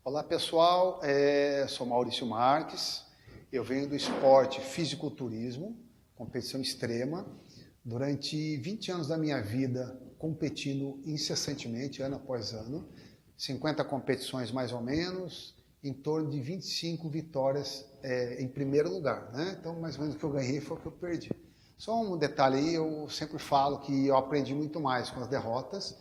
Olá pessoal, sou Maurício Marques, eu venho do esporte fisiculturismo, competição extrema. Durante 20 anos da minha vida competindo incessantemente, ano após ano, 50 competições mais ou menos, em torno de 25 vitórias em primeiro lugar, né? Então mais ou menos o que eu ganhei foi o que eu perdi. Só um detalhe aí, eu sempre falo que eu aprendi muito mais com as derrotas,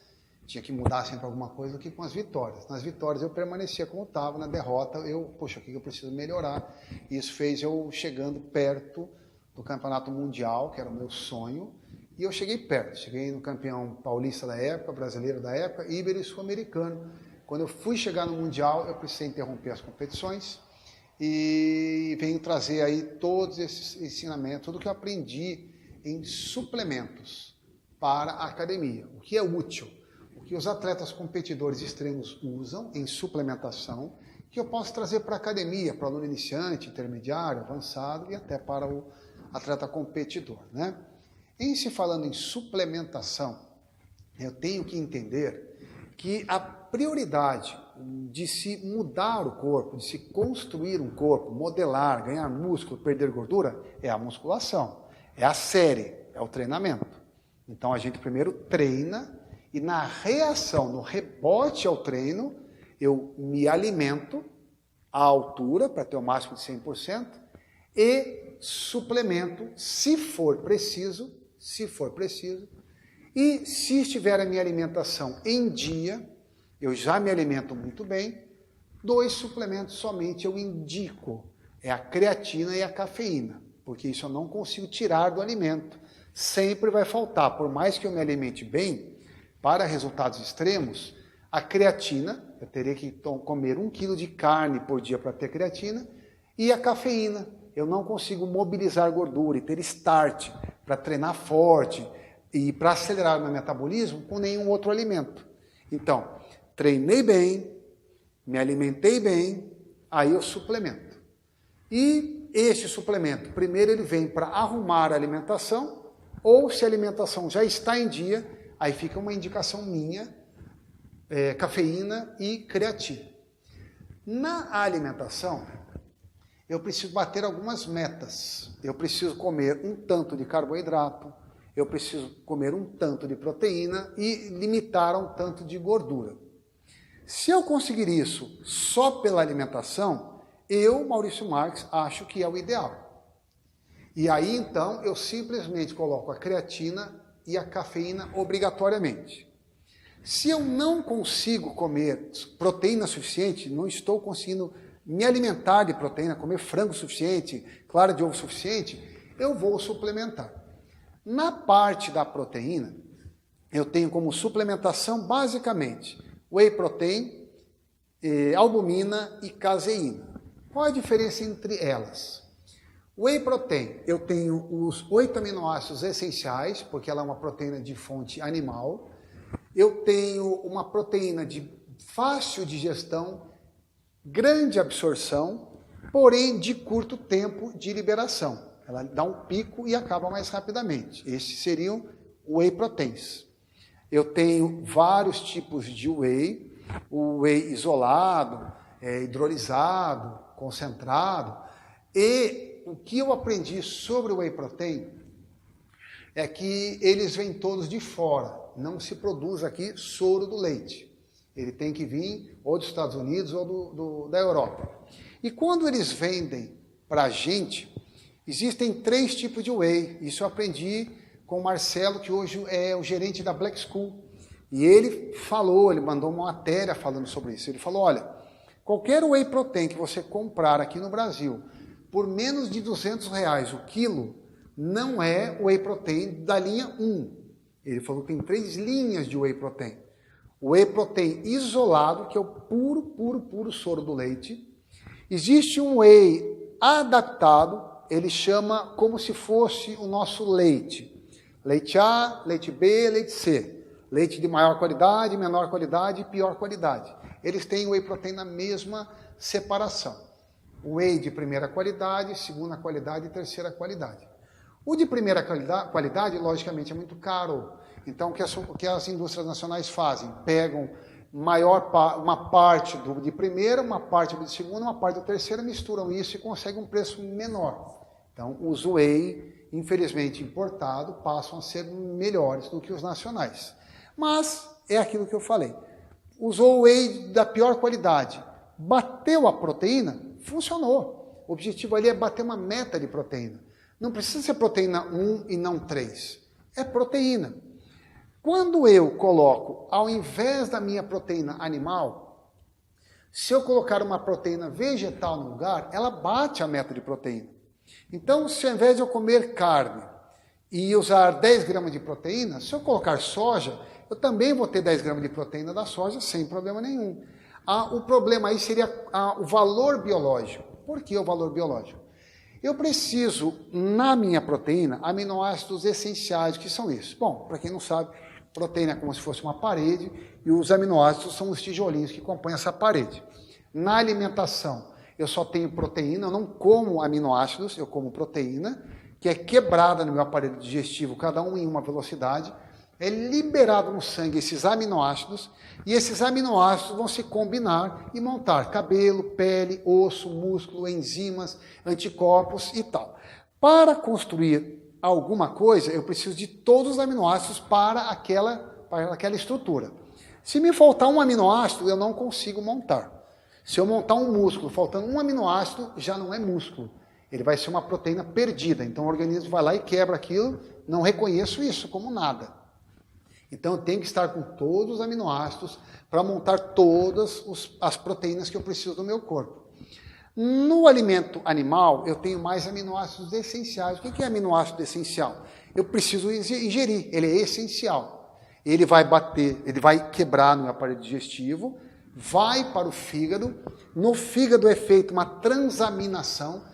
tinha que mudar sempre alguma coisa do que com as vitórias. Nas vitórias eu permanecia como estava, na derrota poxa, o que eu preciso melhorar? E isso fez eu chegando perto do campeonato mundial, que era o meu sonho, e eu cheguei perto. Cheguei no campeão paulista da época, brasileiro da época, íbero e sul-americano. Quando eu fui chegar no mundial, eu precisei interromper as competições e venho trazer aí todos esses ensinamentos, tudo que eu aprendi em suplementos para a academia, o que é útil, o que os atletas competidores extremos usam em suplementação, que eu posso trazer para a academia, para o aluno iniciante, intermediário, avançado e até para o atleta competidor, né? Em se falando em suplementação, eu tenho que entender que a prioridade de se mudar o corpo, de se construir um corpo, modelar, ganhar músculo, perder gordura, é a musculação, é a série, é o treinamento. Então a gente primeiro treina e na reação, no rebote ao treino, eu me alimento à altura para ter o máximo de 100% e suplemento, se for preciso, e se estiver a minha alimentação em dia, eu já me alimento muito bem, 2 suplementos somente eu indico, é a creatina e a cafeína, porque isso eu não consigo tirar do alimento, sempre vai faltar, por mais que eu me alimente bem, para resultados extremos, a creatina, eu teria que comer 1 quilo de carne por dia para ter creatina, e a cafeína, eu não consigo mobilizar gordura e ter start para treinar forte e para acelerar o meu metabolismo com nenhum outro alimento. Então, treinei bem, me alimentei bem, aí eu suplemento. E este suplemento, primeiro ele vem para arrumar a alimentação, ou se a alimentação já está em dia, aí fica uma indicação minha, cafeína e creatina. Na alimentação, eu preciso bater algumas metas. Eu preciso comer um tanto de carboidrato, eu preciso comer um tanto de proteína e limitar a um tanto de gordura. Se eu conseguir isso só pela alimentação, eu, Maurício Marques, acho que é o ideal. E aí, então, eu simplesmente coloco a creatina e a cafeína obrigatoriamente. Se eu não consigo comer proteína suficiente, não estou conseguindo me alimentar de proteína, comer frango suficiente, clara de ovo suficiente, eu vou suplementar. Na parte da proteína, eu tenho como suplementação basicamente whey protein, albumina e caseína. Qual a diferença entre elas? Whey protein, eu tenho os 8 aminoácidos essenciais, porque ela é uma proteína de fonte animal. Eu tenho uma proteína de fácil digestão, grande absorção, porém de curto tempo de liberação. Ela dá um pico e acaba mais rapidamente. Esses seriam whey proteins. Eu tenho vários tipos de whey, o whey isolado, hidrolisado, concentrado. E o que eu aprendi sobre o whey protein é que eles vêm todos de fora. Não se produz aqui soro do leite. Ele tem que vir ou dos Estados Unidos ou da Europa. E quando eles vendem para a gente, existem 3 tipos de whey. Isso eu aprendi com o Marcelo, que hoje é o gerente da Black School. E ele mandou uma matéria falando sobre isso. Ele falou, olha, qualquer whey protein que você comprar aqui no Brasil por menos de R$200 o quilo, não é whey protein da linha 1. Ele falou que tem 3 linhas de whey protein. O whey protein isolado, que é o puro soro do leite. Existe um whey adaptado, ele chama como se fosse o nosso leite. Leite A, leite B, leite C. Leite de maior qualidade, menor qualidade e pior qualidade. Eles têm whey protein na mesma separação. O whey de primeira qualidade, segunda qualidade e terceira qualidade. O de primeira qualidade, logicamente, é muito caro. Então, o que as indústrias nacionais fazem? Pegam uma parte de primeira, uma parte de segunda, uma parte do terceira, misturam isso e conseguem um preço menor. Então, os whey, infelizmente importado, passam a ser melhores do que os nacionais. Mas é aquilo que eu falei. Usou whey da pior qualidade, bateu a proteína, funcionou. O objetivo ali é bater uma meta de proteína. Não precisa ser proteína 1 e não 3. É proteína. Quando eu coloco, ao invés da minha proteína animal, se eu colocar uma proteína vegetal no lugar, ela bate a meta de proteína. Então, se ao invés de eu comer carne e usar 10 gramas de proteína, se eu colocar soja, eu também vou ter 10 gramas de proteína da soja sem problema nenhum. O problema aí seria o valor biológico. Por que o valor biológico? Eu preciso, na minha proteína, aminoácidos essenciais, que são isso. Bom, para quem não sabe, proteína é como se fosse uma parede e os aminoácidos são os tijolinhos que compõem essa parede. Na alimentação, eu só tenho proteína, eu não como aminoácidos, eu como proteína, que é quebrada no meu aparelho digestivo, cada um em uma velocidade, é liberado no sangue esses aminoácidos, e esses aminoácidos vão se combinar e montar cabelo, pele, osso, músculo, enzimas, anticorpos e tal. Para construir alguma coisa, eu preciso de todos os aminoácidos para aquela estrutura. Se me faltar um aminoácido, eu não consigo montar. Se eu montar um músculo faltando um aminoácido, já não é músculo. Ele vai ser uma proteína perdida. Então o organismo vai lá e quebra aquilo, não reconheço isso como nada. Então eu tenho que estar com todos os aminoácidos para montar todas as proteínas que eu preciso do meu corpo. No alimento animal, eu tenho mais aminoácidos essenciais. O que é aminoácido essencial? Eu preciso ingerir, ele é essencial. Ele vai quebrar no meu aparelho digestivo, vai para o fígado. No fígado é feita uma transaminação.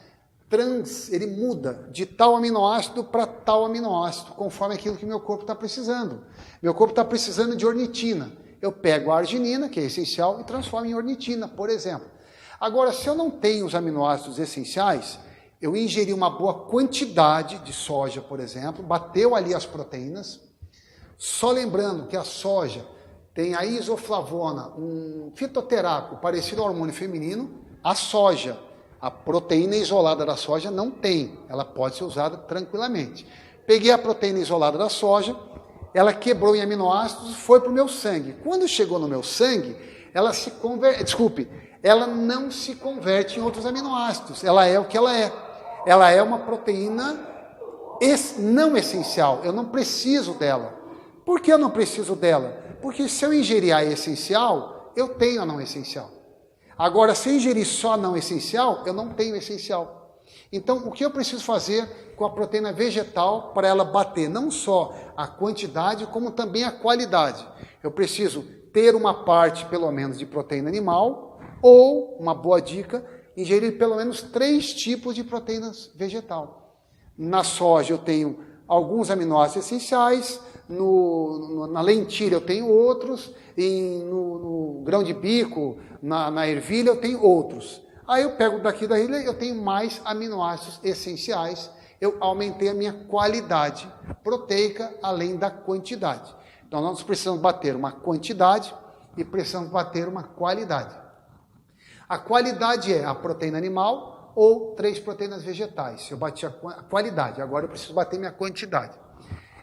Ele muda de tal aminoácido para tal aminoácido, conforme aquilo que meu corpo está precisando. Meu corpo está precisando de ornitina. Eu pego a arginina, que é essencial, e transformo em ornitina, por exemplo. Agora, se eu não tenho os aminoácidos essenciais, eu ingeri uma boa quantidade de soja, por exemplo, bateu ali as proteínas. Só lembrando que a soja tem a isoflavona, um fitoterápico parecido ao hormônio feminino. A soja, a proteína isolada da soja não tem, ela pode ser usada tranquilamente. Peguei a proteína isolada da soja, ela quebrou em aminoácidos, foi para o meu sangue. Quando chegou no meu sangue, ela não se converte em outros aminoácidos, ela é o que ela é. Ela é uma proteína não essencial, eu não preciso dela. Por que eu não preciso dela? Porque se eu ingerir a essencial, eu tenho a não essencial. Agora, se eu ingerir só a não essencial, eu não tenho essencial. Então, o que eu preciso fazer com a proteína vegetal para ela bater não só a quantidade, como também a qualidade? Eu preciso ter uma parte, pelo menos, de proteína animal, ou, uma boa dica, ingerir pelo menos 3 tipos de proteínas vegetal. Na soja eu tenho alguns aminoácidos essenciais, na lentilha eu tenho outros, no grão de bico, na ervilha eu tenho outros. Aí eu pego daqui da ervilha, eu tenho mais aminoácidos essenciais, eu aumentei a minha qualidade proteica além da quantidade. Então nós precisamos bater uma quantidade e precisamos bater uma qualidade. A qualidade é a proteína animal ou 3 proteínas vegetais. Eu bati a qualidade, agora eu preciso bater minha quantidade.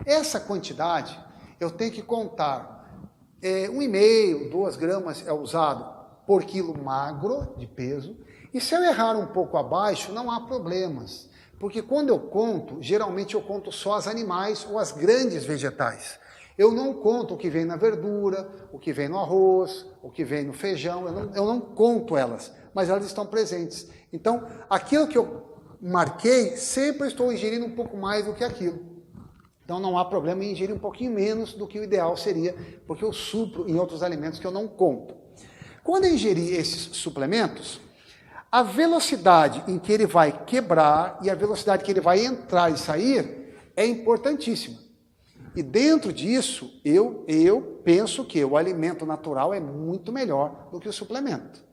Essa quantidade eu tenho que contar 1,5, 2 gramas é usado por quilo magro de peso. E se eu errar um pouco abaixo, não há problemas. Porque quando eu conto, geralmente eu conto só as animais ou as grandes vegetais. Eu não conto o que vem na verdura, o que vem no arroz, o que vem no feijão, eu não conto elas, mas elas estão presentes. Então, aquilo que eu marquei, sempre estou ingerindo um pouco mais do que aquilo. Então não há problema em ingerir um pouquinho menos do que o ideal seria, porque eu supro em outros alimentos que eu não conto. Quando eu ingerir esses suplementos, a velocidade em que ele vai quebrar e a velocidade que ele vai entrar e sair é importantíssima. E dentro disso, eu penso que o alimento natural é muito melhor do que o suplemento.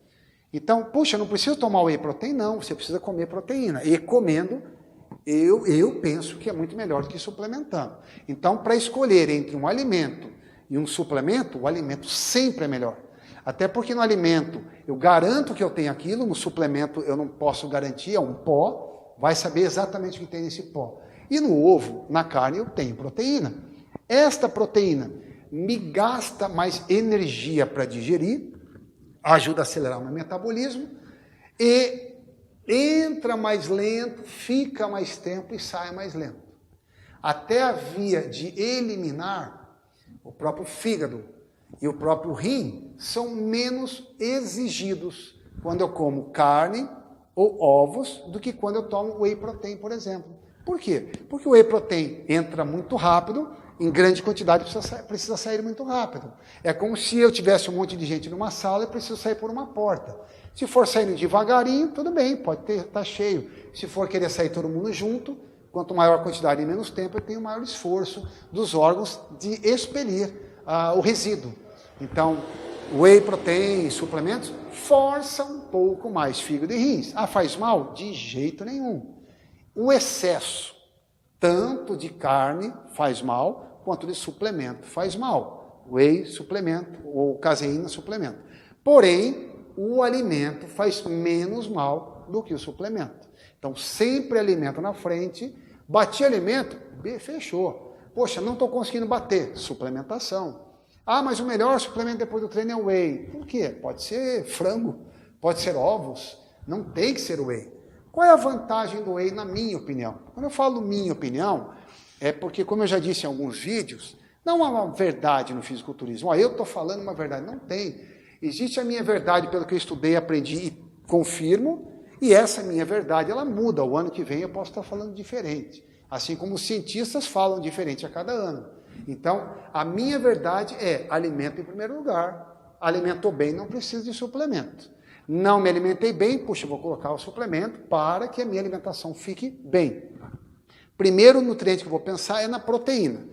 Então, puxa, não preciso tomar whey protein? Não, você precisa comer proteína. E comendo, eu penso que é muito melhor do que suplementando. Então, para escolher entre um alimento e um suplemento, o alimento sempre é melhor. Até porque no alimento eu garanto que eu tenho aquilo, no suplemento eu não posso garantir, é um pó, vai saber exatamente o que tem nesse pó. E no ovo, na carne, eu tenho proteína. Esta proteína me gasta mais energia para digerir, ajuda a acelerar o meu metabolismo e entra mais lento, fica mais tempo e sai mais lento. Até a via de eliminar, o próprio fígado e o próprio rim são menos exigidos quando eu como carne ou ovos do que quando eu tomo whey protein, por exemplo. Por quê? Porque o whey protein entra muito rápido, em grande quantidade precisa sair muito rápido. É como se eu tivesse um monte de gente numa sala e preciso sair por uma porta. Se for saindo devagarinho, tudo bem, pode estar cheio. Se for querer sair todo mundo junto, quanto maior a quantidade e menos tempo, eu tenho maior esforço dos órgãos de expelir o resíduo. Então, whey protein e suplementos forçam um pouco mais fígado e rins. Faz mal? De jeito nenhum. O excesso, tanto de carne faz mal, quanto de suplemento faz mal. Whey, suplemento, ou caseína, suplemento. Porém, o alimento faz menos mal do que o suplemento. Então, sempre alimento na frente. Bati alimento, fechou. Poxa, não estou conseguindo bater. Suplementação. Mas o melhor suplemento depois do treino é o whey. Por quê? Pode ser frango, pode ser ovos. Não tem que ser whey. Qual é a vantagem do whey, na minha opinião? Quando eu falo minha opinião, é porque, como eu já disse em alguns vídeos, não há uma verdade no fisiculturismo. Eu estou falando uma verdade. Não tem. Existe a minha verdade pelo que eu estudei, aprendi e confirmo, e essa minha verdade, ela muda. O ano que vem eu posso estar falando diferente. Assim como os cientistas falam diferente a cada ano. Então, a minha verdade é alimento em primeiro lugar. Alimentou bem, não precisa de suplemento. Não me alimentei bem, puxa, vou colocar o suplemento para que a minha alimentação fique bem. Primeiro nutriente que eu vou pensar é na proteína.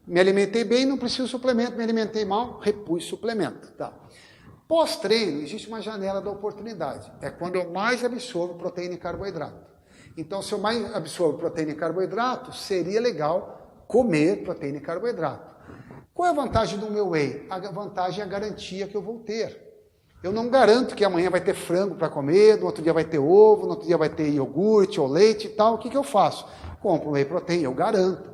Me alimentei bem, não preciso de suplemento. Me alimentei mal, repus suplemento. Tá. Pós-treino, existe uma janela da oportunidade. É quando eu mais absorvo proteína e carboidrato. Então, se eu mais absorvo proteína e carboidrato, seria legal comer proteína e carboidrato. Qual é a vantagem do meu whey? A vantagem é a garantia que eu vou ter. Eu não garanto que amanhã vai ter frango para comer, no outro dia vai ter ovo, no outro dia vai ter iogurte ou leite e tal. O que eu faço? Compro um whey protein, eu garanto.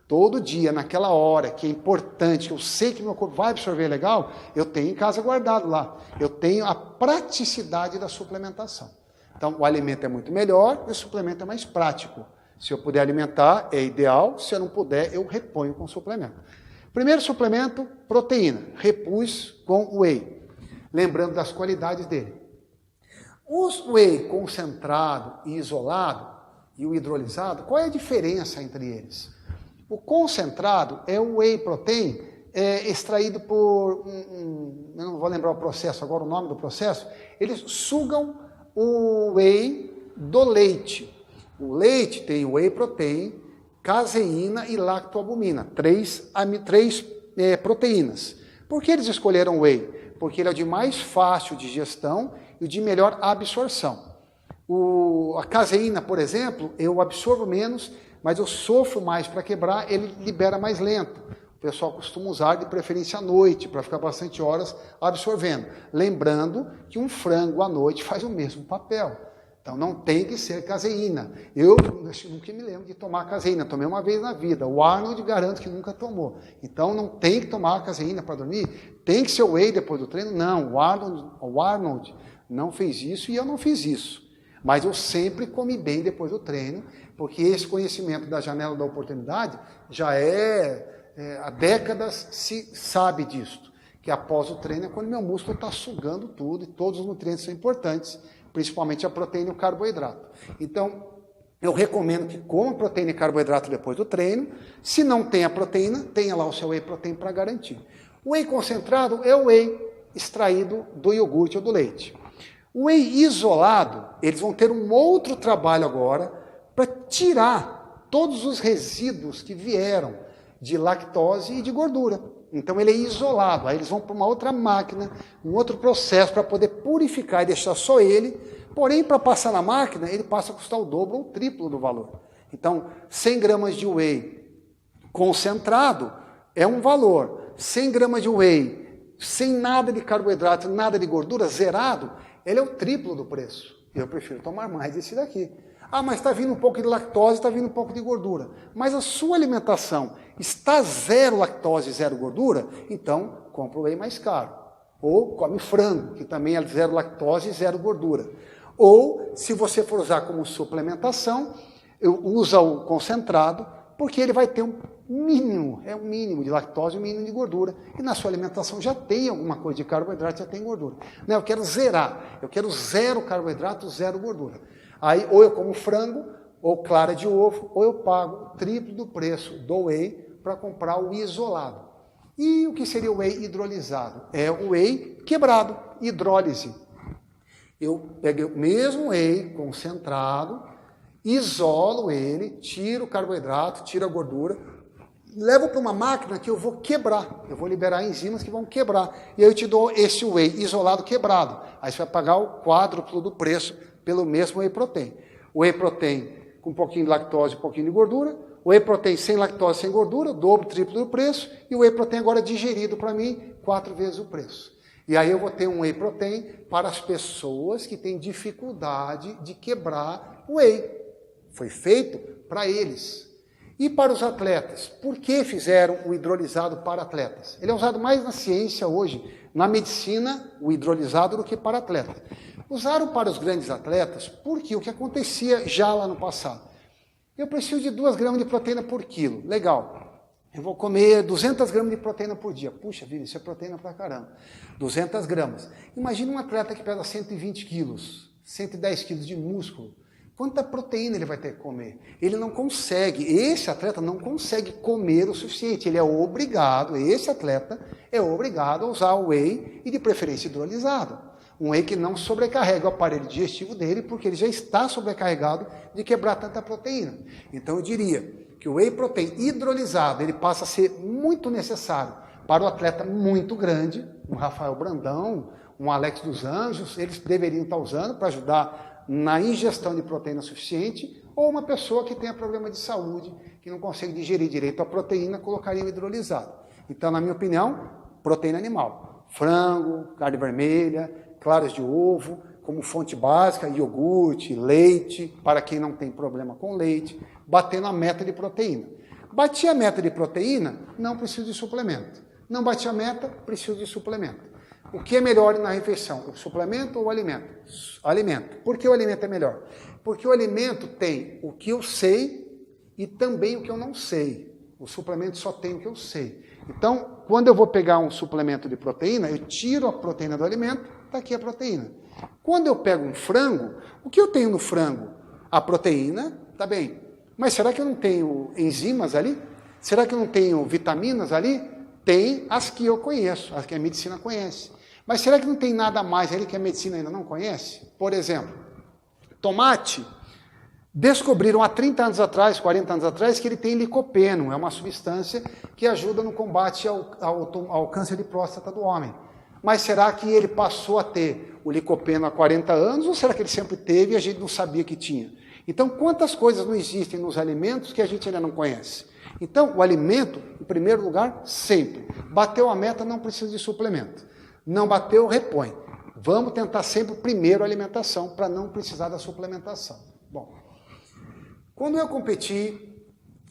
Todo dia, naquela hora que é importante, que eu sei que meu corpo vai absorver legal, eu tenho em casa guardado lá. Eu tenho a praticidade da suplementação. Então, o alimento é muito melhor e o suplemento é mais prático. Se eu puder alimentar, é ideal. Se eu não puder, eu reponho com suplemento. Primeiro suplemento, proteína. Repus com whey. Lembrando das qualidades dele. O whey concentrado e isolado e o hidrolisado, qual é a diferença entre eles? O concentrado é o whey protein extraído por, eu não vou lembrar o processo agora, o nome do processo, eles sugam o whey do leite. O leite tem whey protein, caseína e lactoalbumina, três proteínas. Por que eles escolheram o whey? Porque ele é o de mais fácil digestão e o de melhor absorção. A caseína, por exemplo, eu absorvo menos, mas eu sofro mais para quebrar, ele libera mais lento. O pessoal costuma usar de preferência à noite, para ficar bastante horas absorvendo. Lembrando que um frango à noite faz o mesmo papel. Então não tem que ser caseína. Eu nunca me lembro de tomar caseína, tomei uma vez na vida. O Arnold garanto que nunca tomou. Então não tem que tomar caseína para dormir. Tem que ser o whey depois do treino? Não, o Arnold não fez isso e eu não fiz isso. Mas eu sempre comi bem depois do treino, porque esse conhecimento da janela da oportunidade já há décadas se sabe disso. Que após o treino é quando meu músculo está sugando tudo e todos os nutrientes são importantes, principalmente a proteína e o carboidrato. Então, eu recomendo que coma proteína e carboidrato depois do treino. Se não tem a proteína, tenha lá o seu whey protein para garantir. O whey concentrado é o whey extraído do iogurte ou do leite. O whey isolado, eles vão ter um outro trabalho agora para tirar todos os resíduos que vieram de lactose e de gordura. Então ele é isolado, aí eles vão para uma outra máquina, um outro processo para poder purificar e deixar só ele, porém para passar na máquina ele passa a custar o dobro ou o triplo do valor. Então 100 gramas de whey concentrado é um valor, 100 gramas de whey sem nada de carboidrato, nada de gordura, zerado, ele é o triplo do preço. Eu prefiro tomar mais desse daqui. Ah, mas está vindo um pouco de lactose, está vindo um pouco de gordura. Mas a sua alimentação está zero lactose, zero gordura, então compra o whey mais caro. Ou come frango, que também é zero lactose e zero gordura. Ou, se você for usar como suplementação, usa o concentrado, porque ele vai ter um mínimo de lactose e um mínimo de gordura. E na sua alimentação já tem alguma coisa de carboidrato, já tem gordura. Não, eu quero zerar, eu quero zero carboidrato, zero gordura. Aí ou eu como frango, ou clara de ovo, ou eu pago o triplo do preço do whey para comprar o isolado. E o que seria o whey hidrolisado? É o whey quebrado, hidrólise. Eu pego o mesmo whey concentrado, isolo ele, tiro o carboidrato, tiro a gordura, levo para uma máquina que eu vou quebrar. Eu vou liberar enzimas que vão quebrar. E aí eu te dou esse whey isolado quebrado. Aí você vai pagar o quádruplo do preço pelo mesmo whey protein. O whey protein com um pouquinho de lactose e um pouquinho de gordura. O whey protein sem lactose, sem gordura, dobro, triplo do preço. E o whey protein agora digerido para mim, 4 vezes o preço. E aí eu vou ter um whey protein para as pessoas que têm dificuldade de quebrar o whey. Foi feito para eles. E para os atletas? Por que fizeram o hidrolisado para atletas? Ele é usado mais na ciência hoje, na medicina, o hidrolisado, do que para atletas. Usaram para os grandes atletas porque o que acontecia já lá no passado. Eu preciso de 2 gramas de proteína por quilo. Legal. Eu vou comer 200 gramas de proteína por dia. Puxa vida, isso é proteína pra caramba. 200 gramas. Imagina um atleta que pesa 120 quilos, 110 quilos de músculo. Quanta proteína ele vai ter que comer? Ele não consegue, esse atleta não consegue comer o suficiente. Ele é obrigado, esse atleta é obrigado a usar o whey e de preferência hidrolisado. Um whey que não sobrecarrega o aparelho digestivo dele, porque ele já está sobrecarregado de quebrar tanta proteína. Então eu diria que o whey protein hidrolisado, ele passa a ser muito necessário para o atleta muito grande, um Rafael Brandão, um Alex dos Anjos, eles deveriam estar usando para ajudar na ingestão de proteína suficiente, ou uma pessoa que tenha problema de saúde, que não consegue digerir direito a proteína, colocaria o hidrolisado. Então, na minha opinião, proteína animal. Frango, carne vermelha, claras de ovo, como fonte básica, iogurte, leite, para quem não tem problema com leite, batendo a meta de proteína. Bati a meta de proteína, não preciso de suplemento. Não bati a meta, preciso de suplemento. O que é melhor na refeição, o suplemento ou o alimento? Alimento. Por que o alimento é melhor? Porque o alimento tem o que eu sei e também o que eu não sei. O suplemento só tem o que eu sei. Então, quando eu vou pegar um suplemento de proteína, eu tiro a proteína do alimento, está aqui a proteína. Quando eu pego um frango, o que eu tenho no frango? A proteína, tá bem. Mas será que eu não tenho enzimas ali? Será que eu não tenho vitaminas ali? Tem as que eu conheço, as que a medicina conhece. Mas será que não tem nada mais ali que a medicina ainda não conhece? Por exemplo, tomate. Descobriram há 30 anos atrás, 40 anos atrás, que ele tem licopeno. É uma substância que ajuda no combate ao câncer de próstata do homem. Mas será que ele passou a ter o licopeno há 40 anos ou será que ele sempre teve e a gente não sabia que tinha? Então, quantas coisas não existem nos alimentos que a gente ainda não conhece? Então, o alimento, em primeiro lugar, sempre. Bateu a meta, não precisa de suplemento. Não bateu, repõe. Vamos tentar sempre primeiro a alimentação, para não precisar da suplementação. Bom, quando eu competi,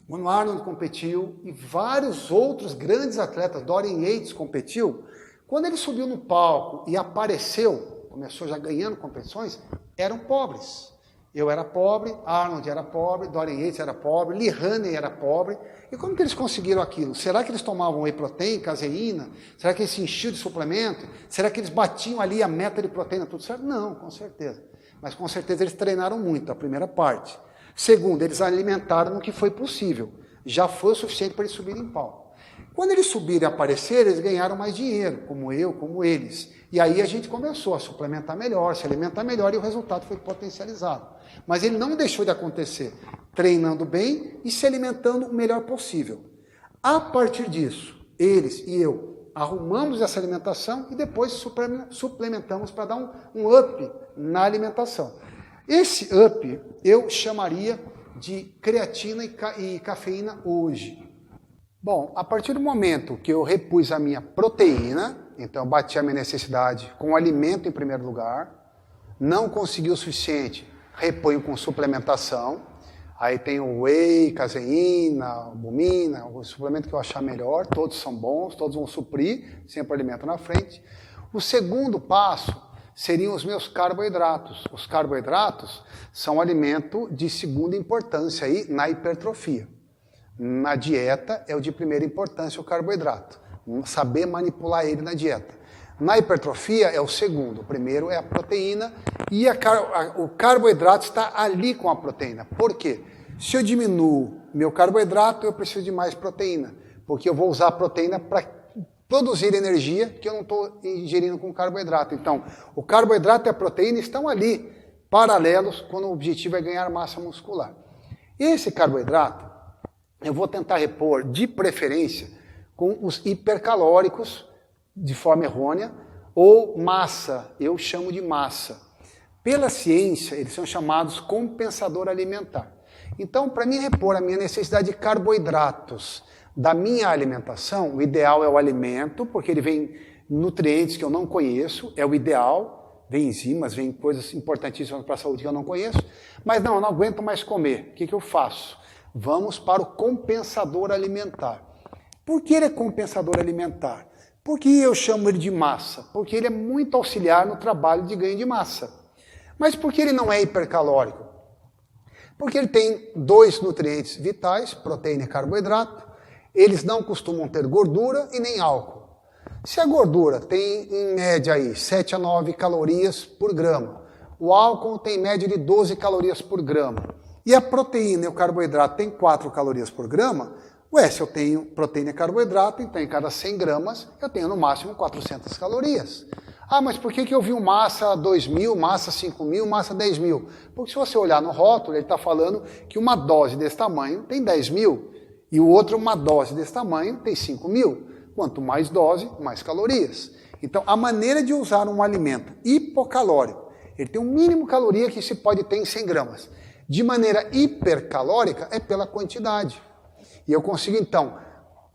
quando o Arnold competiu, e vários outros grandes atletas, Dorian Yates competiu, quando ele subiu no palco e apareceu, começou já ganhando competições, eram pobres. Eu era pobre, Arnold era pobre, Dorian Yates era pobre, Lee Haney era pobre. E como que eles conseguiram aquilo? Será que eles tomavam whey protein, caseína? Será que eles se enchiam de suplemento? Será que eles batiam ali a meta de proteína, tudo certo? Não, com certeza. Mas com certeza eles treinaram muito, a primeira parte. Segundo, eles alimentaram no que foi possível. Já foi o suficiente para eles subirem em palco. Quando eles subiram e apareceram, eles ganharam mais dinheiro, como eu, como eles. E aí a gente começou a suplementar melhor, se alimentar melhor e o resultado foi potencializado. Mas ele não deixou de acontecer, treinando bem e se alimentando o melhor possível. A partir disso, eles e eu arrumamos essa alimentação e depois suplementamos para dar um up na alimentação. Esse up eu chamaria de creatina e cafeína hoje. Bom, a partir do momento que eu repus a minha proteína, então eu bati a minha necessidade com o alimento em primeiro lugar, não consegui o suficiente, reponho com suplementação, aí tem o whey, caseína, albumina, o suplemento que eu achar melhor, todos são bons, todos vão suprir, sempre alimento na frente. O segundo passo seriam os meus carboidratos. Os carboidratos são um alimento de segunda importância aí na hipertrofia. Na dieta é o de primeira importância o carboidrato, saber manipular ele na dieta. Na hipertrofia é o segundo, o primeiro é a proteína e o carboidrato está ali com a proteína. Por quê? Se eu diminuo meu carboidrato, eu preciso de mais proteína, porque eu vou usar a proteína para produzir energia que eu não estou ingerindo com carboidrato. Então, o carboidrato e a proteína estão ali, paralelos, quando o objetivo é ganhar massa muscular. Esse carboidrato, eu vou tentar repor, de preferência, com os hipercalóricos, de forma errônea, ou massa, eu chamo de massa. Pela ciência, eles são chamados compensador alimentar. Então, para mim repor a minha necessidade de carboidratos da minha alimentação, o ideal é o alimento, porque ele vem nutrientes que eu não conheço, é o ideal, vem enzimas, vem coisas importantíssimas para a saúde que eu não conheço, mas não, eu não aguento mais comer. O que eu faço? Vamos para o compensador alimentar. Por que ele é compensador alimentar? Por que eu chamo ele de massa? Porque ele é muito auxiliar no trabalho de ganho de massa. Mas por que ele não é hipercalórico? Porque ele tem dois nutrientes vitais, proteína e carboidrato. Eles não costumam ter gordura e nem álcool. Se a gordura tem, em média, aí, 7 a 9 calorias por grama, o álcool tem em média de 12 calorias por grama, e a proteína e o carboidrato tem 4 calorias por grama, se eu tenho proteína e carboidrato, então em cada 100 gramas eu tenho no máximo 400 calorias. Ah, mas por que eu vi massa 2.000, massa 5.000, massa 10.000? Porque se você olhar no rótulo, ele está falando que uma dose desse tamanho tem 10.000, e o outro, uma dose desse tamanho, tem 5.000. Quanto mais dose, mais calorias. Então, a maneira de usar um alimento hipocalórico, ele tem o mínimo caloria que se pode ter em 100 gramas. De maneira hipercalórica, é pela quantidade. E eu consigo, então,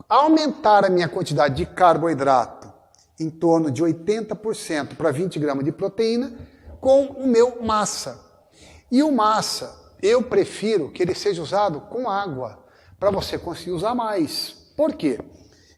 aumentar a minha quantidade de carboidrato em torno de 80% para 20 gramas de proteína com o meu massa. E o massa, eu prefiro que ele seja usado com água, para você conseguir usar mais. Por quê?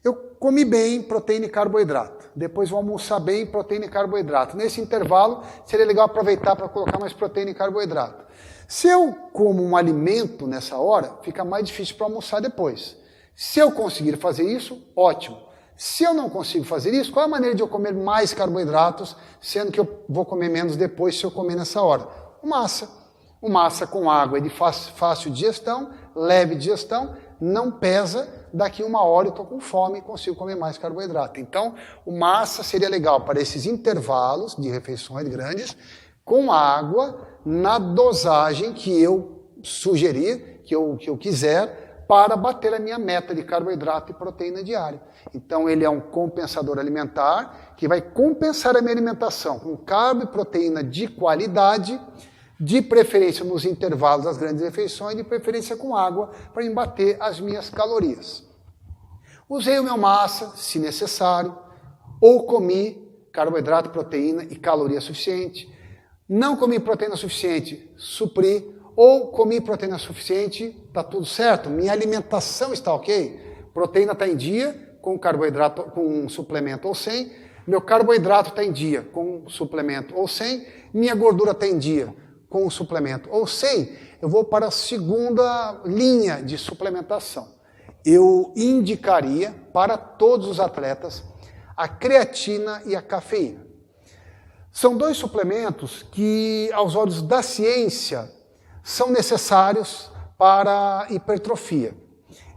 Eu comi bem proteína e carboidrato, depois vou almoçar bem proteína e carboidrato. Nesse intervalo, seria legal aproveitar para colocar mais proteína e carboidrato. Se eu como um alimento nessa hora, fica mais difícil para almoçar depois. Se eu conseguir fazer isso, ótimo. Se eu não consigo fazer isso, qual é a maneira de eu comer mais carboidratos, sendo que eu vou comer menos depois se eu comer nessa hora? O massa. O massa com água é de fácil digestão, leve digestão, não pesa, daqui 1 hora eu estou com fome e consigo comer mais carboidrato. Então, o massa seria legal para esses intervalos de refeições grandes, com água, na dosagem que eu sugerir, que eu quiser, para bater a minha meta de carboidrato e proteína diária. Então, ele é um compensador alimentar, que vai compensar a minha alimentação com carbo e proteína de qualidade, de preferência nos intervalos das grandes refeições, de preferência com água, para embater as minhas calorias. Usei o meu massa, se necessário, ou comi carboidrato, proteína e caloria suficiente. Não comi proteína suficiente, supri, ou comi proteína suficiente, está tudo certo, minha alimentação está ok, proteína está em dia, com carboidrato, com suplemento ou sem, meu carboidrato está em dia, com suplemento ou sem, minha gordura está em dia, com o suplemento ou sem, eu vou para a segunda linha de suplementação. Eu indicaria para todos os atletas a creatina e a cafeína. São 2 suplementos que, aos olhos da ciência, são necessários para a hipertrofia.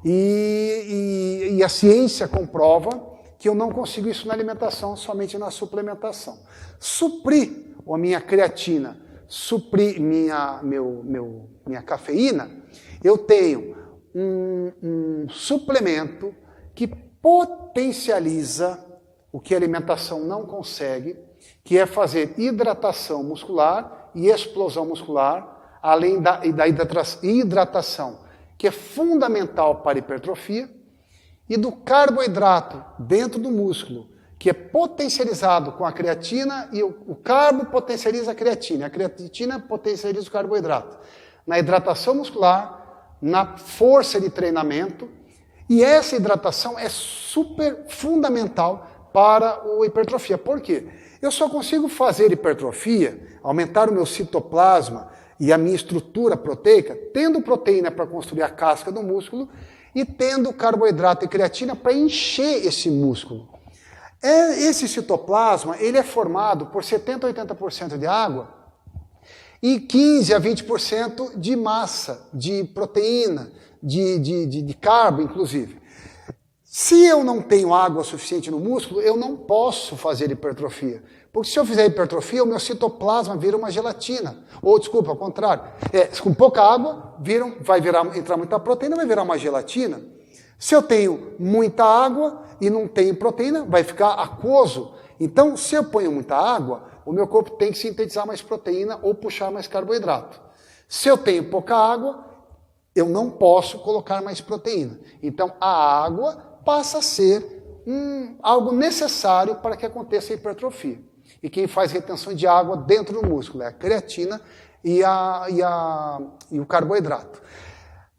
E a ciência comprova que eu não consigo isso na alimentação, somente na suplementação. Suprir a minha creatina, suprir minha cafeína, eu tenho um suplemento que potencializa o que a alimentação não consegue, que é fazer hidratação muscular e explosão muscular, além da hidratação, que é fundamental para a hipertrofia, e do carboidrato dentro do músculo, que é potencializado com a creatina e o carbo potencializa a creatina potencializa o carboidrato. Na hidratação muscular, na força de treinamento, e essa hidratação é super fundamental para a hipertrofia. Por quê? Eu só consigo fazer hipertrofia, aumentar o meu citoplasma e a minha estrutura proteica, tendo proteína para construir a casca do músculo e tendo carboidrato e creatina para encher esse músculo. Esse citoplasma ele é formado por 70% a 80% de água e 15% a 20% de massa, de proteína, de carbo, inclusive. Se eu não tenho água suficiente no músculo, eu não posso fazer hipertrofia. Porque se eu fizer hipertrofia, o meu citoplasma vira uma gelatina. Ou, desculpa, ao contrário. Com pouca água, vai entrar muita proteína, vai virar uma gelatina. Se eu tenho muita água e não tenho proteína, vai ficar aquoso. Então, se eu ponho muita água, o meu corpo tem que sintetizar mais proteína ou puxar mais carboidrato. Se eu tenho pouca água, eu não posso colocar mais proteína. Então, a água passa a ser algo necessário para que aconteça a hipertrofia. E quem faz retenção de água dentro do músculo é a creatina e o carboidrato.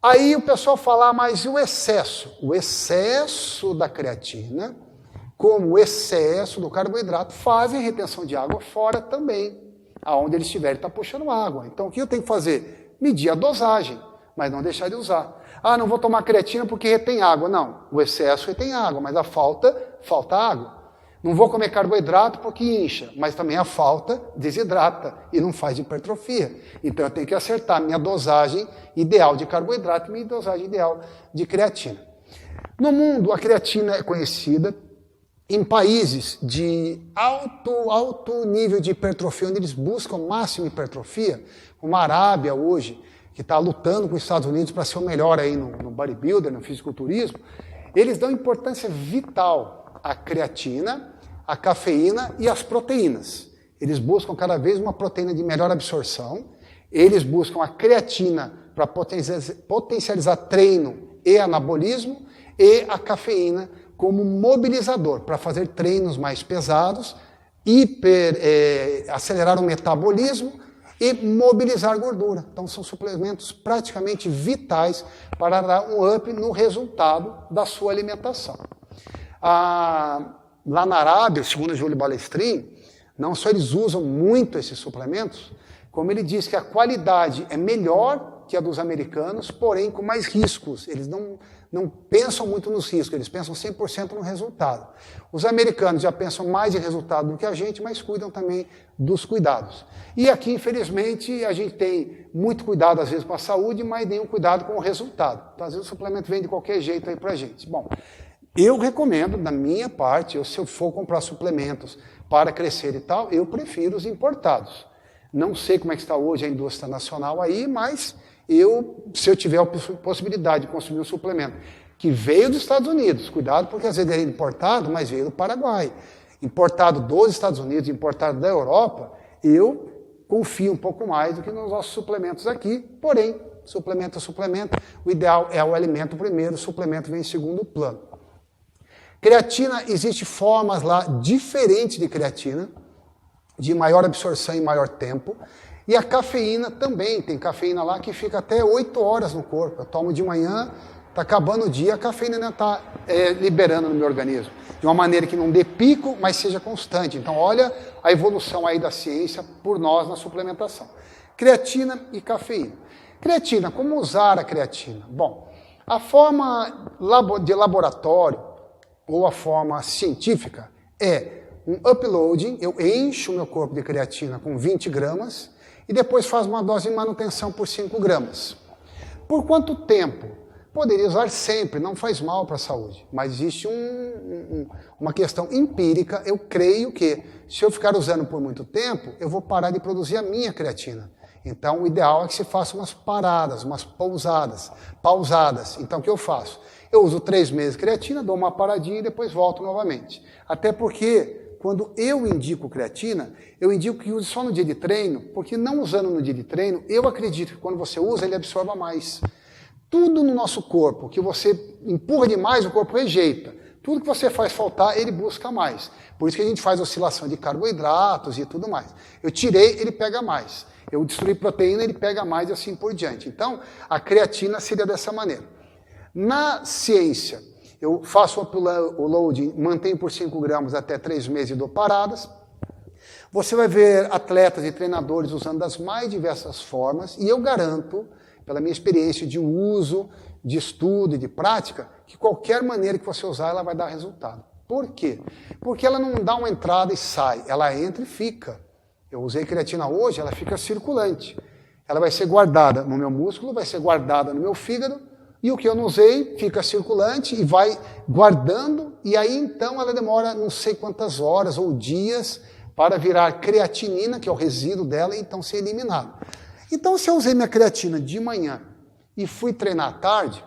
Aí o pessoal fala, mas e o excesso? O excesso da creatina, como o excesso do carboidrato, fazem retenção de água fora também. Aonde ele estiver, ele está puxando água. Então o que eu tenho que fazer? Medir a dosagem, mas não deixar de usar. Ah, não vou tomar creatina porque retém água. Não, o excesso retém água, mas a falta água. Não vou comer carboidrato porque incha, mas também a falta desidrata e não faz hipertrofia. Então eu tenho que acertar minha dosagem ideal de carboidrato e minha dosagem ideal de creatina. No mundo, a creatina é conhecida em países de alto nível de hipertrofia, onde eles buscam máxima hipertrofia, como a Arábia hoje, que está lutando com os Estados Unidos para ser o melhor aí no bodybuilder, no fisiculturismo, eles dão importância vital à creatina, à cafeína e às proteínas. Eles buscam cada vez uma proteína de melhor absorção, eles buscam a creatina para potencializar treino e anabolismo, e a cafeína como mobilizador, para fazer treinos mais pesados, acelerar o metabolismo e mobilizar gordura. Então são suplementos praticamente vitais para dar um up no resultado da sua alimentação. Lá na Arábia, segundo Júlio Balestrin, não só eles usam muito esses suplementos, como ele diz que a qualidade é melhor que a dos americanos, porém com mais riscos. Eles não pensam muito nos riscos, eles pensam 100% no resultado. Os americanos já pensam mais em resultado do que a gente, mas cuidam também dos cuidados. E aqui, infelizmente, a gente tem muito cuidado, às vezes, com a saúde, mas nenhum cuidado com o resultado. Então, às vezes, o suplemento vem de qualquer jeito aí pra gente. Bom, eu recomendo, da minha parte, se eu for comprar suplementos para crescer e tal, eu prefiro os importados. Não sei como é que está hoje a indústria nacional aí, mas se eu tiver a possibilidade de consumir um suplemento que veio dos Estados Unidos, cuidado porque às vezes ele é importado, mas veio do Paraguai, importado dos Estados Unidos, importado da Europa, eu confio um pouco mais do que nos nossos suplementos aqui, porém, suplemento é suplemento, o ideal é o alimento primeiro, o suplemento vem em segundo plano. Creatina, existe formas lá diferentes de creatina, de maior absorção e maior tempo. E a cafeína também, tem cafeína lá que fica até 8 horas no corpo. Eu tomo de manhã, está acabando o dia, a cafeína ainda está liberando no meu organismo. De uma maneira que não dê pico, mas seja constante. Então olha a evolução aí da ciência por nós na suplementação. Creatina e cafeína. Creatina, como usar a creatina? Bom, a forma de laboratório ou a forma científica é um uploading, eu encho o meu corpo de creatina com 20 gramas e depois faço uma dose de manutenção por 5 gramas. Por quanto tempo? Poderia usar sempre, não faz mal para a saúde, mas existe uma questão empírica, eu creio que se eu ficar usando por muito tempo, eu vou parar de produzir a minha creatina. Então o ideal é que se faça umas paradas, umas pausadas. Então o que eu faço? Eu uso 3 meses de creatina, dou uma paradinha e depois volto novamente. Até porque quando eu indico creatina, eu indico que use só no dia de treino, porque não usando no dia de treino, eu acredito que quando você usa, ele absorva mais. Tudo no nosso corpo que você empurra demais, o corpo rejeita. Tudo que você faz faltar, ele busca mais. Por isso que a gente faz oscilação de carboidratos e tudo mais. Eu tirei, ele pega mais. Eu destruí proteína, ele pega mais e assim por diante. Então, a creatina seria dessa maneira. Na ciência, eu faço o loading, mantenho por 5 gramas até 3 meses e dou paradas. Você vai ver atletas e treinadores usando das mais diversas formas e eu garanto, pela minha experiência de uso, de estudo e de prática, que qualquer maneira que você usar, ela vai dar resultado. Por quê? Porque ela não dá uma entrada e sai, ela entra e fica. Eu usei creatina hoje, ela fica circulante. Ela vai ser guardada no meu músculo, vai ser guardada no meu fígado, e o que eu não usei fica circulante e vai guardando, e aí então ela demora não sei quantas horas ou dias para virar creatinina, que é o resíduo dela, e então ser eliminado. Então, se eu usei minha creatina de manhã e fui treinar à tarde,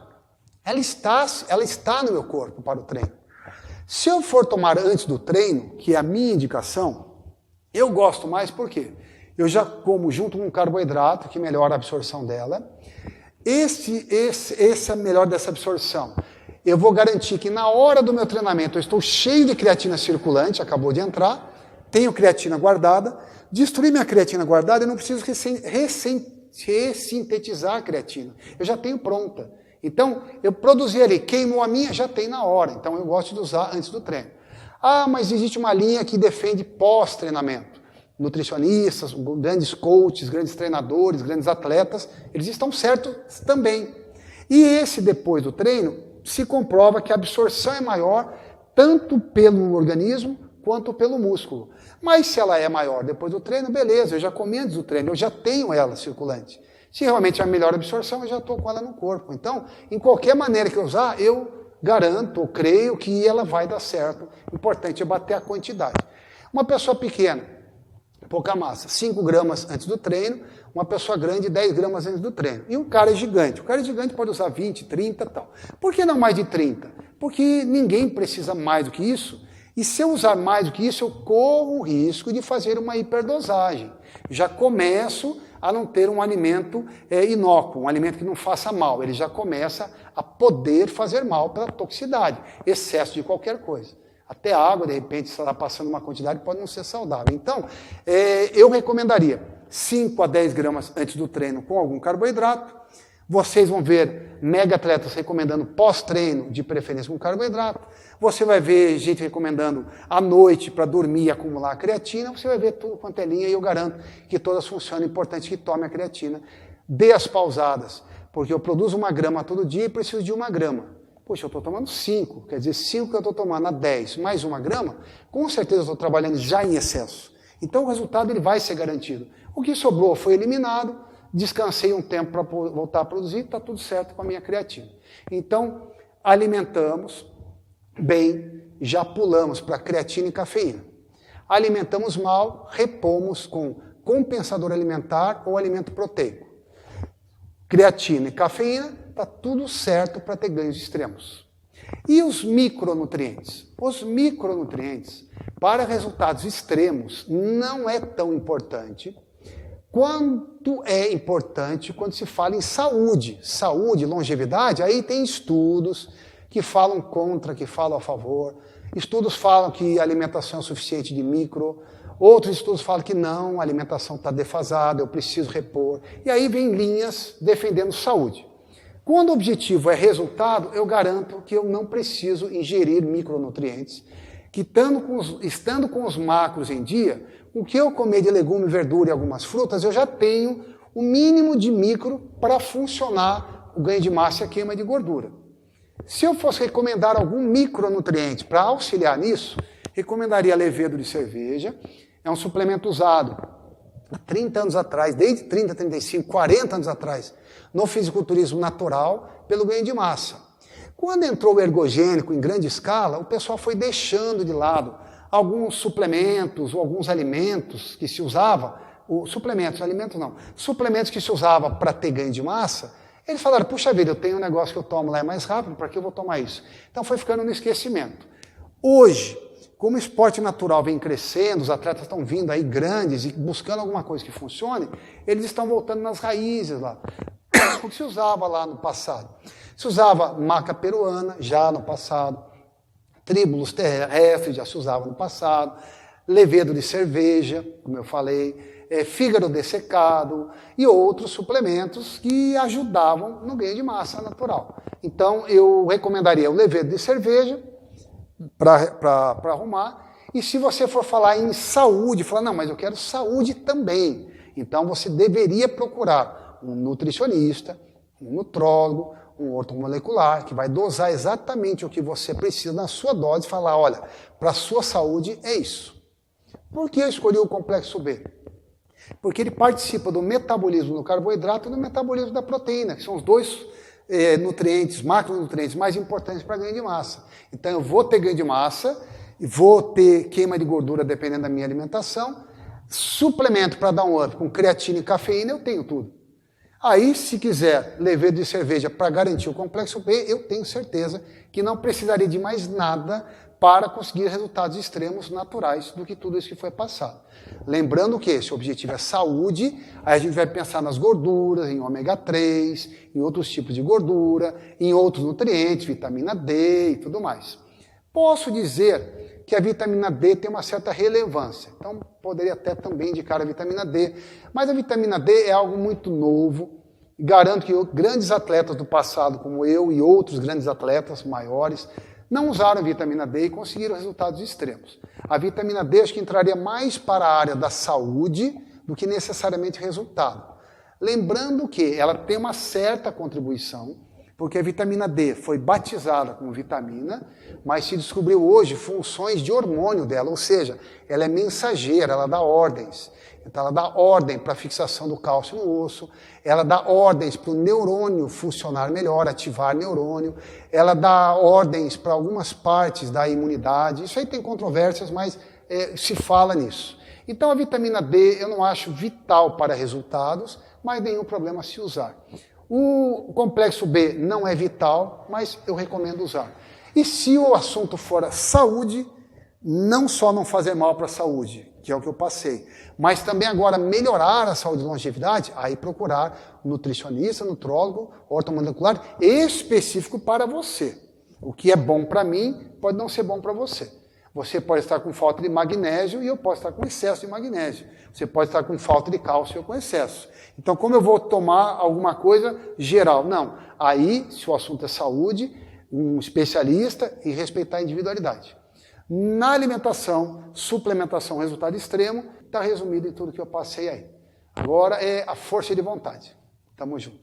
ela está no meu corpo para o treino. Se eu for tomar antes do treino, que é a minha indicação, eu gosto mais por quê? Eu já como junto com um carboidrato, que melhora a absorção dela. Esse é melhor dessa absorção. Eu vou garantir que na hora do meu treinamento eu estou cheio de creatina circulante, acabou de entrar, tenho creatina guardada, destruir minha creatina guardada, eu não preciso ressintetizar a creatina. Eu já tenho pronta. Então, eu produzi ali, queimou a minha, já tem na hora. Então, eu gosto de usar antes do treino. Ah, mas existe uma linha que defende pós-treinamento. Nutricionistas, grandes coaches, grandes treinadores, grandes atletas, eles estão certos também. E esse, depois do treino, se comprova que a absorção é maior, tanto pelo organismo, quanto pelo músculo. Mas se ela é maior depois do treino, beleza, eu já comi antes do treino, eu já tenho ela circulante. Se realmente é a melhor absorção, eu já estou com ela no corpo. Então, em qualquer maneira que eu usar, eu garanto, ou creio que ela vai dar certo. O importante é bater a quantidade. Uma pessoa pequena, pouca massa, 5 gramas antes do treino, uma pessoa grande, 10 gramas antes do treino. E um cara gigante. O cara gigante pode usar 20, 30 e tal. Por que não mais de 30? Porque ninguém precisa mais do que isso. E se eu usar mais do que isso, eu corro o risco de fazer uma hiperdosagem. Já começo a não ter um alimento inócuo, um alimento que não faça mal. Ele já começa a poder fazer mal pela toxicidade, excesso de qualquer coisa. Até água, de repente, se ela está passando uma quantidade, pode não ser saudável. Então, eu recomendaria 5 a 10 gramas antes do treino com algum carboidrato. Vocês vão ver mega atletas recomendando pós-treino, de preferência com carboidrato. Você vai ver gente recomendando à noite para dormir e acumular a creatina. Você vai ver tudo quanto é linha e eu garanto que todas funcionam. É importante que tome a creatina. Dê as pausadas, porque eu produzo 1 grama todo dia e preciso de 1 grama. Poxa, eu estou tomando 5, quer dizer, 5 que eu estou tomando a 10 mais 1 grama, com certeza eu estou trabalhando já em excesso. Então o resultado ele vai ser garantido. O que sobrou foi eliminado, descansei um tempo para voltar a produzir, está tudo certo com a minha creatina. Então, alimentamos bem, já pulamos para creatina e cafeína. Alimentamos mal, repomos com compensador alimentar ou alimento proteico. Creatina e cafeína, está tudo certo para ter ganhos extremos. E os micronutrientes? Os micronutrientes, para resultados extremos, não é tão importante quanto é importante quando se fala em saúde. Saúde, longevidade, aí tem estudos que falam contra, que falam a favor. Estudos falam que a alimentação é suficiente de micro. Outros estudos falam que não, a alimentação está defasada, eu preciso repor. E aí vem linhas defendendo saúde. Quando o objetivo é resultado, eu garanto que eu não preciso ingerir micronutrientes, que estando com os macros em dia, o que eu comer de legume, verdura e algumas frutas, eu já tenho o mínimo de micro para funcionar o ganho de massa e a queima de gordura. Se eu fosse recomendar algum micronutriente para auxiliar nisso, recomendaria levedo de cerveja. É um suplemento usado há 30 anos atrás, desde 30, 35, 40 anos atrás, no fisiculturismo natural, pelo ganho de massa. Quando entrou o ergogênico em grande escala, o pessoal foi deixando de lado alguns suplementos ou alguns alimentos que se usava, suplementos que se usava para ter ganho de massa. Eles falaram, puxa vida, eu tenho um negócio que eu tomo lá, é mais rápido, para que eu vou tomar isso? Então foi ficando no esquecimento. Hoje, como o esporte natural vem crescendo, os atletas estão vindo aí grandes e buscando alguma coisa que funcione, eles estão voltando nas raízes lá. O que se usava lá no passado? Se usava maca peruana, já no passado. Tríbulos terrestres, já se usava no passado, levedo de cerveja, como eu falei, fígado dessecado e outros suplementos que ajudavam no ganho de massa natural. Então, eu recomendaria o levedo de cerveja para arrumar. E se você for falar em saúde, falar, não, mas eu quero saúde também. Então, você deveria procurar um nutricionista, um nutrólogo, um ortomolecular, que vai dosar exatamente o que você precisa na sua dose e falar, olha, para a sua saúde é isso. Por que eu escolhi o complexo B? Porque ele participa do metabolismo do carboidrato e do metabolismo da proteína, que são os dois nutrientes, macronutrientes mais importantes para ganho de massa. Então eu vou ter ganho de massa, vou ter queima de gordura dependendo da minha alimentação, suplemento para dar um up com creatina e cafeína, eu tenho tudo. Aí, se quiser levedo de cerveja para garantir o complexo B, eu tenho certeza que não precisaria de mais nada para conseguir resultados extremos naturais do que tudo isso que foi passado. Lembrando que esse objetivo é saúde, aí a gente vai pensar nas gorduras, em ômega 3, em outros tipos de gordura, em outros nutrientes, vitamina D e tudo mais. Posso dizer que a vitamina D tem uma certa relevância, então poderia até também indicar a vitamina D, mas a vitamina D é algo muito novo, e garanto que grandes atletas do passado, como eu e outros grandes atletas maiores, não usaram a vitamina D e conseguiram resultados extremos. A vitamina D acho que entraria mais para a área da saúde do que necessariamente resultado. Lembrando que ela tem uma certa contribuição, porque a vitamina D foi batizada como vitamina, mas se descobriu hoje funções de hormônio dela, ou seja, ela é mensageira, ela dá ordens. Então ela dá ordem para a fixação do cálcio no osso, ela dá ordens para o neurônio funcionar melhor, ativar neurônio, ela dá ordens para algumas partes da imunidade. Isso aí tem controvérsias, mas se fala nisso. Então a vitamina D eu não acho vital para resultados, mas nenhum problema se usar. O complexo B não é vital, mas eu recomendo usar. E se o assunto for saúde, não só não fazer mal para a saúde, que é o que eu passei, mas também agora melhorar a saúde e longevidade, aí procurar um nutricionista, nutrólogo, ortomolecular específico para você. O que é bom para mim pode não ser bom para você. Você pode estar com falta de magnésio e eu posso estar com excesso de magnésio. Você pode estar com falta de cálcio ou com excesso. Então, como eu vou tomar alguma coisa geral? Não. Aí, se o assunto é saúde, um especialista e respeitar a individualidade. Na alimentação, suplementação, resultado extremo, está resumido em tudo que eu passei aí. Agora é a força de vontade. Tamo junto.